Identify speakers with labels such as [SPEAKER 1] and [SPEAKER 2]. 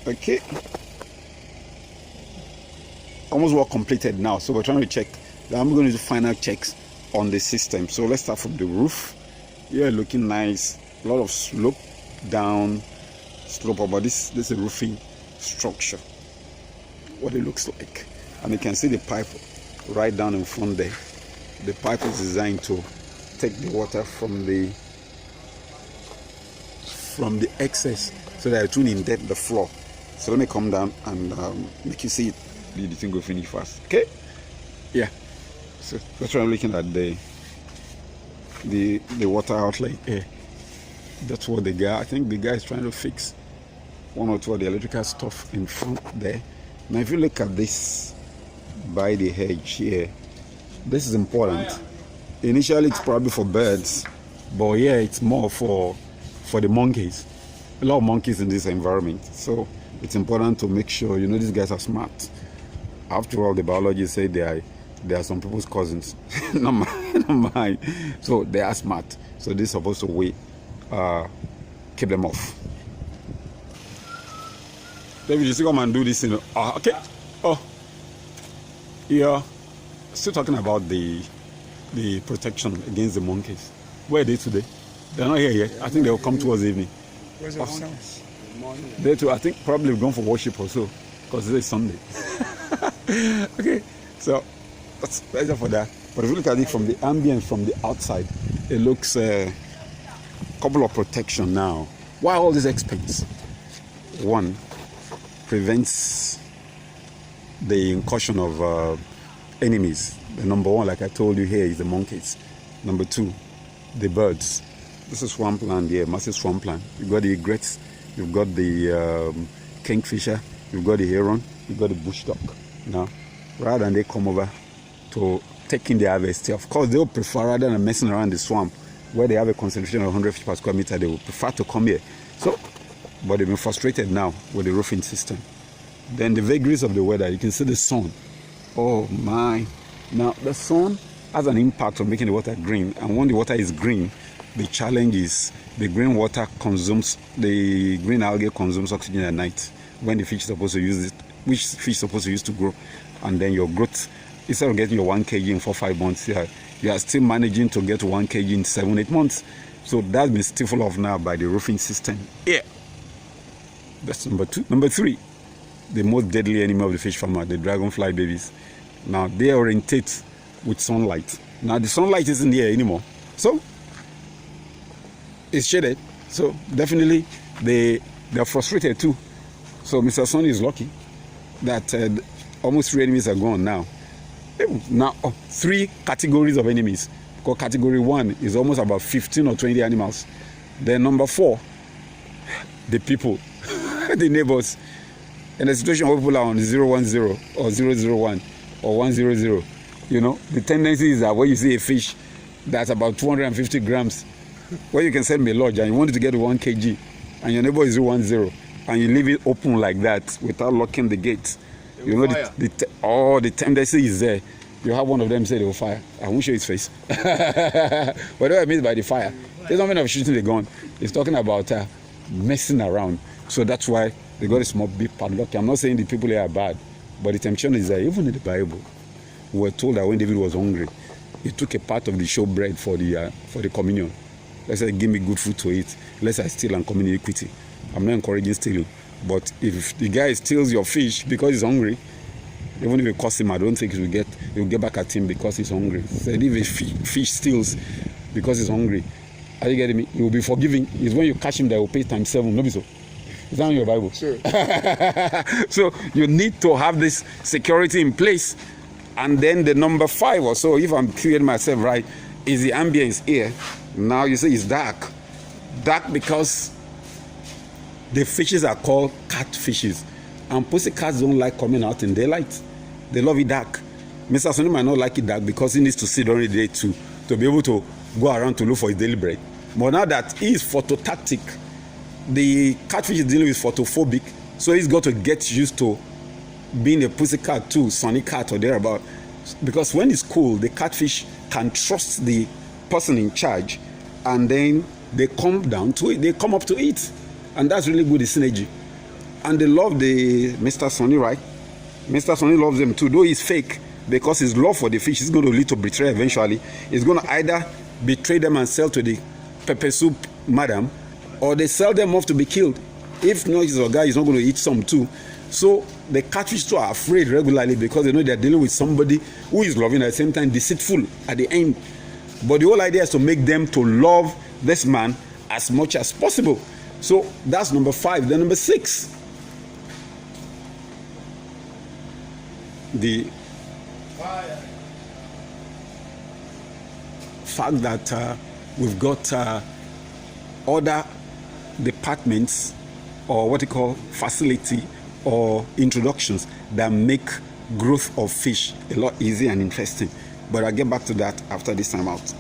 [SPEAKER 1] Okay. Almost work completed now. So we're trying to check. I'm going to do final checks on the system. So let's start from the roof. Yeah, looking nice. A lot of slope down, slope up. But this is a roofing structure. What it looks like. And you can see the pipe right down in front there. The pipe is designed to take the water from the excess so that it won't indent the floor. So let me come down and make you see it. The thing go finish fast. Okay? Yeah. So that's why I'm looking at the water outlet here. That's what the guy, I think the guy is trying to fix one or two of the electrical stuff in front there. Now if you look at this by the hedge here, this is important. Initially it's probably for birds, but yeah, it's more for the monkeys. A lot of monkeys in this environment, so it's important to make sure, you know, these guys are smart. After all, the biologists say they are some people's cousins, not mine. So they are smart. So they're supposed to keep them off. David, you still come and do this in okay. Oh, yeah. Still talking about the protection against the monkeys. Where are they today? They're not here yet. I think they'll come towards evening.
[SPEAKER 2] Where's the monkeys?
[SPEAKER 1] They too. I think probably gone for worship or so, because it's Sunday. Okay, so that's better for that. But if you look at it from the ambience, from the outside, it looks a couple of protection now. Why all this expense? One, prevents the incursion of enemies. The number one, like I told you here, is the monkeys. Number two, the birds. This is swampland here, massive swampland. You've got the egrets, you've got the kingfisher, you've got the heron, you've got the bush duck. Now, rather than they come over to take in the harvest, of course they'll prefer, rather than messing around the swamp where they have a concentration of 100 fish per square meter, they will prefer to come here. So, but they've been frustrated now with the roofing system. Then the vagaries of the weather, you can see the sun. Oh my! Now the sun has an impact on making the water green, and when the water is green, the challenge is the green water consumes, the green algae consumes oxygen at night when the fish is supposed to use it, which fish is supposed to use to grow. And then your growth, instead of getting your 1 kg in 4-5 months, you are still managing to get 1 kg in 7-8 months. So that's been stifled off now by the roofing system. Yeah. That's number two. Number three, the most deadly enemy of the fish farmer, the dragonfly babies. Now they orientate with sunlight. Now the sunlight isn't here anymore, so it's shaded. So definitely they are frustrated too. So Mr. Sun is lucky that almost 3 enemies are gone now. Now 3 categories of enemies. Because category 1 is almost about 15 or 20 animals. Then number 4, the people, the neighbors. In a situation where people are on 010 or 001 or 100, you know, the tendency is that when you see a fish that's about 250 grams, where you can send me a lodge and you want it to get to 1 kg, and your neighbor is 010, and you leave it open like that without locking the gate, you know, the tendency is there. You have one of them say they will fire. I won't show his face. Whatever I mean by the fire, there's not mean of shooting the gun. It's talking about messing around. So that's why they got a small big padlock. I'm not saying the people here are bad, but the temptation is there. Even in the Bible, we were told that when David was hungry, he took a part of the showbread for the communion. Let's say, give me good food to eat, lest I steal and commit iniquity. I'm not encouraging stealing, but if the guy steals your fish because he's hungry, even if it costs him, I don't think he'll get back at him because he's hungry. So if a fish steals because he's hungry, are you getting me? He will be forgiving. It's when you catch him that will pay times 7. No be so. Is that in your Bible?
[SPEAKER 2] Sure.
[SPEAKER 1] So you need to have this security in place. And then the number 5 or so, if I'm clearing myself right, is the ambience here. Now you say it's dark. Dark because the fishes are called catfishes. And pussycats don't like coming out in daylight. They love it dark. Mr. Sonny might not like it dark because he needs to sit during the day to be able to go around to look for his daily bread. But now that he is phototactic, the catfish is dealing with photophobic, so he's got to get used to being a pussycat too, sunny cat or thereabout. Because when it's cool, the catfish can trust the person in charge, and then they come down to it, they come up to eat. And that's really good, the synergy. And they love the Mr. Sonny, right? Mr. Sonny loves them too, though he's fake, because his love for the fish is going to lead to betrayal eventually. He's going to either betray them and sell to the pepper soup madam, or they sell them off to be killed. If not, his guy is not going to eat some too. So the catfish too are afraid regularly, because they know they're dealing with somebody who is loving, at the same time deceitful at the end. But the whole idea is to make them to love this man as much as possible. So that's number 5. Then number 6, the fact that we've got other departments, or what you call facility or introductions, that make growth of fish a lot easier and interesting. But I'll get back to that after this time out.